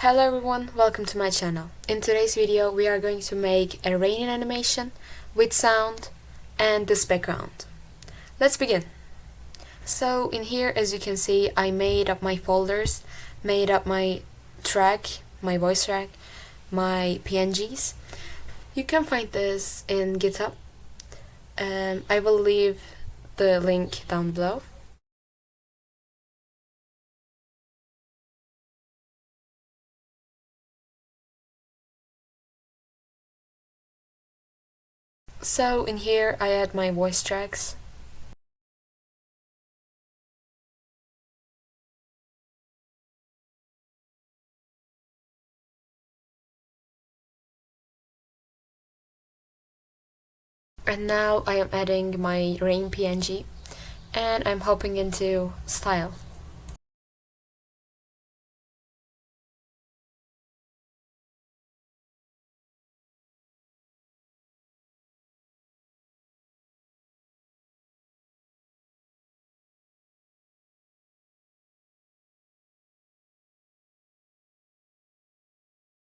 Hello everyone, welcome to my channel. In today's video we are going to make a raining animation with sound and this background. Let's begin. So in here, as you can see, I made up my folders, made up my track, my voice track, my PNGs. You can find this in GitHub. I will leave the link down below. So in here I add my voice tracks. And now I am adding my rain PNG and I'm hopping into style.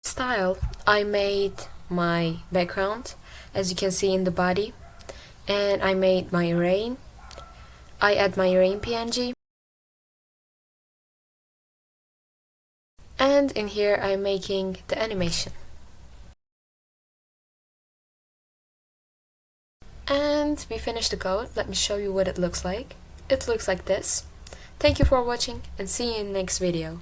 Style, I made my background, as you can see in the body, and I made my rain. I add my rain PNG, and in here I'm making the animation. And we finished the code. Let me show you what it looks like. It looks like this. Thank you for watching and see you in the next video.